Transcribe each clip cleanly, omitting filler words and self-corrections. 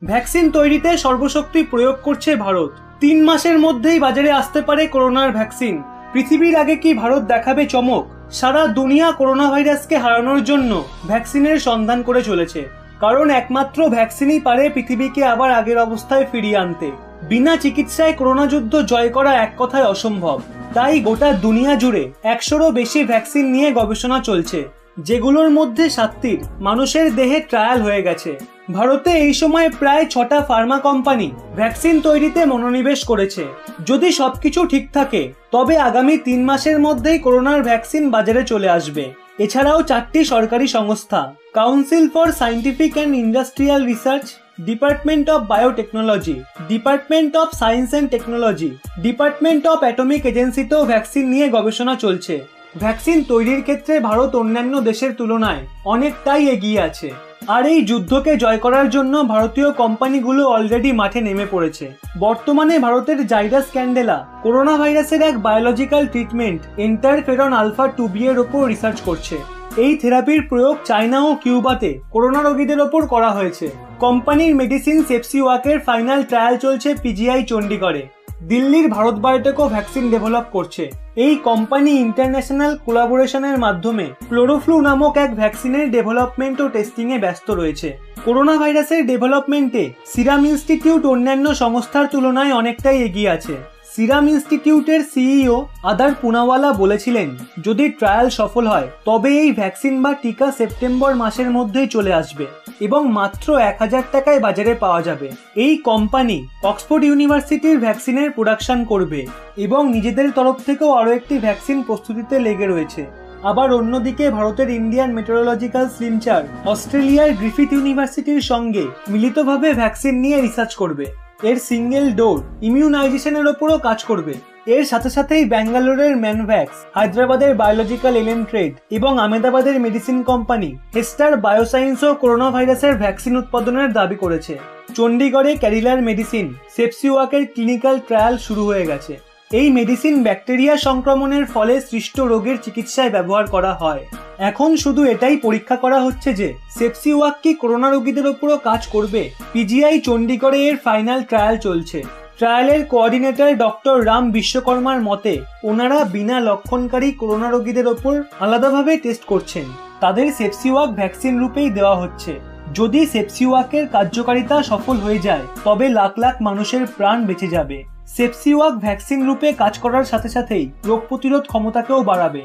Vaccine তৈরিতে সর্বশক্তি প্রয়োগ করছে ভারত। 3 মাসের মধ্যেই বাজারে আসতে পারে করোনার ভ্যাকসিন। পৃথিবীর আগে কি ভারত দেখাবে চমক? সারা দুনিয়া করোনা ভাইরাসকে হারানোর জন্য ভ্যাকসিনের সন্ধান করে চলেছে, কারণ একমাত্র ভ্যাকসিনই পারে পৃথিবীকে আবার আগের অবস্থায় ফিরিয়ে আনতে। বিনা চিকিৎসায় করোনা যুদ্ধ জয় করা এক কথায় অসম্ভব। তাই গোটা দুনিয়া জুড়ে 100রও বেশি ভ্যাকসিন নিয়ে গবেষণা চলছে, যেগুলোর মধ্যে 7টির মানুষের দেহে ট্রায়াল হয়ে গেছে। ভারতে এই সময় প্রায় 6টা ফার্মা কোম্পানি ভ্যাকসিন তৈরিতে মনোনিবেশ করেছে। যদি সবকিছু ঠিক থাকে তবে আগামী 3 মাসের মধ্যেই করোনার ভ্যাকসিন বাজারে চলে আসবে। এছাড়াও 4টি সরকারি সংস্থা, council for scientific and industrial research, department of biotechnology, department of science and technology, department of atomic এজেন্সিতেও ভ্যাকসিন নিয়ে গবেষণা চলছে। ভ্যাকসিন তৈরির ক্ষেত্রে ভারত অন্যান্য দেশের তুলনায় অনেকটাই এগিয়ে আছে। আর এই যুদ্ধকে জয় করার জন্য ভারতীয় কোম্পানিগুলো অলরেডি মাঠে নেমে পড়েছে। বর্তমানে ভারতের জাইডাস ক্যান্ডেলা করোনা ভাইরাসের এক biological treatment interferon alpha 2b এর ওপর রিসার্চ করছে। এই থেরাপির প্রয়োগ চায়না ও কিউবাতে করোনা রোগীদের ওপর করা হয়েছে। কোম্পানির মেডিসিন সেপসিওয়াকের ফাইনাল ট্রায়াল চলছে পিজিআই চণ্ডীগড়ে। দিল্লির ভারত বায়োটেকও ভ্যাকসিন ডেভেলপ করছে। এই কোম্পানি ইন্টারন্যাশনাল কোলাবোরেশনের মাধ্যমে ক্লোরোফ্লু নামক এক ভ্যাকসিনের ডেভেলপমেন্ট ও টেস্টিং এ ব্যস্ত রয়েছে। করোনা ভাইরাসের ডেভেলপমেন্টে সিরাম ইনস্টিটিউট অন্যান্য সংস্থার তুলনায় অনেকটাই এগিয়ে আছে। সিরাম ইনস্টিটিউটের সিইও আদার পুনাওয়ালা বলেছিলেন, যদি ট্রায়াল সফল হয় তবে এই ভ্যাকসিন বা টিকা সেপ্টেম্বর মাসের মধ্যেই চলে আসবে এবং মাত্র 1000 টাকায় বাজারে পাওয়া যাবে। এই কোম্পানি অক্সফোর্ড ইউনিভার্সিটির ভ্যাকসিনের প্রোডাকশন করবে এবং নিজেদের তরফ থেকেও আরও একটি ভ্যাকসিন প্রস্তুতিতে লেগে রয়েছে। আবার অন্যদিকে ভারতের ইন্ডিয়ান মেটেরোলজিক্যাল স্লিমচার অস্ট্রেলিয়ার গ্রিফিথ ইউনিভার্সিটির সঙ্গে মিলিতভাবে ভ্যাকসিন নিয়ে রিসার্চ করবে। এর সিঙ্গেল ডোর ইমিউনাইজেশনের ওপরও কাজ করবে। এর সাথে সাথেই ব্যাঙ্গালোরের ম্যানভ্যাক্স, হায়দ্রাবাদের বায়োলজিক্যাল এলেন ট্রেড এবং আহমেদাবাদের মেডিসিন কোম্পানি হেস্টার বায়োসায়েন্সও করোনা ভাইরাসের ভ্যাকসিন উৎপাদনের দাবি করেছে। চণ্ডীগড়ে ক্যাডিলার মেডিসিন সেপসিওয়াকের ক্লিনিক্যাল ট্রায়াল শুরু হয়ে গেছে। এই মেডিসিন ব্যাকটেরিয়া সংক্রমণের ফলে সৃষ্ট রোগের চিকিৎসায় ব্যবহার করা হয়। এখন শুধু এটাই পরীক্ষা করা হচ্ছে যে সেপসিওয়াক কি করোনা রোগীদের ওপরও কাজ করবে। পিজিআই চণ্ডীগড়ে এর ফাইনাল ট্রায়াল চলছে। ট্রায়ালের কোঅর্ডিনেটর ডক্টর রাম বিশ্বকর্মার মতে, ওনারা বিনা লক্ষণকারী করোনা রোগীদের ওপর আলাদাভাবে টেস্ট করছেন। তাদের সেপসিওয়াক ভ্যাকসিন রূপেই দেওয়া হচ্ছে। যদি সেপসিওয়াকের কার্যকারিতা সফল হয়ে যায় তবে লাখ লাখ মানুষের প্রাণ বেঁচে যাবে। সেপসিওয়াক ভ্যাকসিন রূপে কাজ করার সাথে সাথেই রোগ প্রতিরোধ ক্ষমতাকেও বাড়াবে।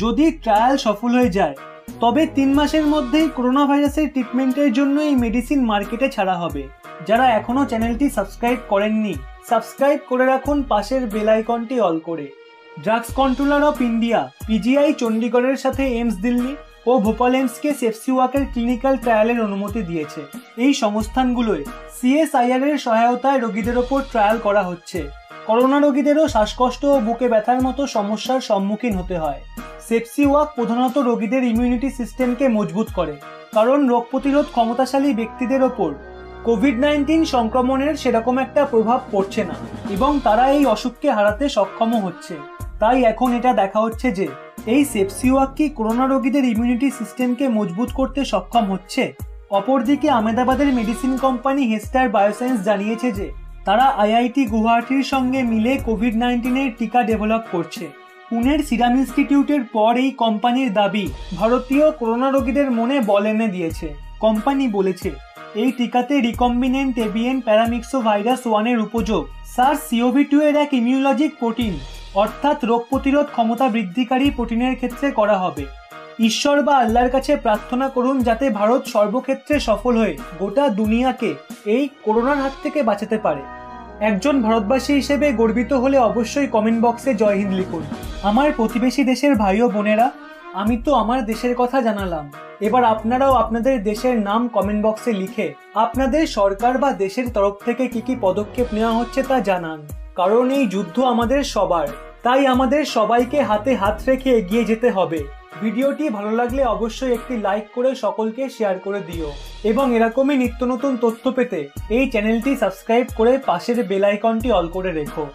যদি ট্রায়াল সফল হয়ে যায় তবে 3 মাসের মধ্যেই করোনা ভাইরাসের ট্রিটমেন্টের জন্য এই মেডিসিন মার্কেটে ছাড়া হবে। যারা এখনো চ্যানেলটি সাবস্ক্রাইব করেননি, সাবস্ক্রাইব করে রাখুন পাশের বেল আইকনটি অল করে। Drugs controller of India PGI চণ্ডীগড়ের সাথে এইমস দিল্লি ও ভোপাল এইমসকে সেপসিওয়াকের ক্লিনিক্যাল ট্রায়ালের অনুমতি দিয়েছে। এই সংস্থানগুলোয় সিএসআইআর এর সহায়তায় রোগীদের ওপর ট্রায়াল করা হচ্ছে। করোনা রোগীদেরও শ্বাসকষ্ট ও বুকে ব্যথার মতো সমস্যার সম্মুখীন হতে হয়। সেপসিওয়াক প্রধানত রোগীদের ইমিউনিটি সিস্টেমকে মজবুত করে, কারণ রোগ প্রতিরোধ ক্ষমতাশালী ব্যক্তিদের ওপর কোভিড-19 সংক্রমণের সেরকম একটা প্রভাব পড়ছে না এবং তারা এই অসুখকে হারাতে সক্ষমও হচ্ছে। তাই এখন এটা দেখা হচ্ছে যে এই সেপসিওয়াক কি করোনা রোগীদের ইমিউনিটি সিস্টেমকে মজবুত করতে সক্ষম হচ্ছে। অপরদিকে আহমেদাবাদের মেডিসিন কোম্পানি হেস্টার বায়োসায়েন্স জানিয়েছে যে তারা আইআইটি গুয়াহাটির সঙ্গে মিলে কোভিড-19 এর টিকা ডেভেলপ করছে। পুনের সিরাম ইনস্টিটিউটের পর এই কোম্পানির দাবি ভারতীয় করোনা রোগীদের মনে বল এনে দিয়েছে। কোম্পানি বলেছে, এই টিকাতে রিকম্বিনেন্ট এভিএন প্যারামিক্সোভাইরাস 1 এর উপযোগ SARS-CoV-2 এর এক ইমিউলজিক প্রোটিন অর্থাৎ রোগ প্রতিরোধ ক্ষমতা বৃদ্ধিকারী প্রোটিনের ক্ষেত্রে করা হবে। ঈশ্বর বা আল্লাহর কাছে প্রার্থনা করুন যাতে ভারত সর্বক্ষেত্রে সফল হয়ে গোটা দুনিয়াকে এই করোনার হাত থেকে বাঁচাতে পারে। একজন ভারতবাসী হিসেবে গর্বিত হলে অবশ্যই কমেন্ট বক্সে জয় হিন্দ লিখুন। আমার প্রতিবেশী দেশের ভাই ও বোনেরা, আমি তো আমার দেশের কথা জানালাম, এবার আপনারাও আপনাদের দেশের নাম কমেন্ট বক্সে লিখে আপনাদের সরকার বা দেশের তরফ থেকে কি কি পদক্ষেপ নেওয়া হচ্ছে তা জানান। কারণ এই যুদ্ধ আমাদের সবার, তাই আমাদের সবাইকে হাতে হাত রেখে এগিয়ে যেতে হবে। ভিডিওটি ভালো লাগলে অবশ্যই একটি লাইক করে সকলকে শেয়ার করে দিও এবং এরকমই নিত্য নতুন তথ্য পেতে এই চ্যানেলটি সাবস্ক্রাইব করে পাশের বেল আইকনটি অল করে রেখো।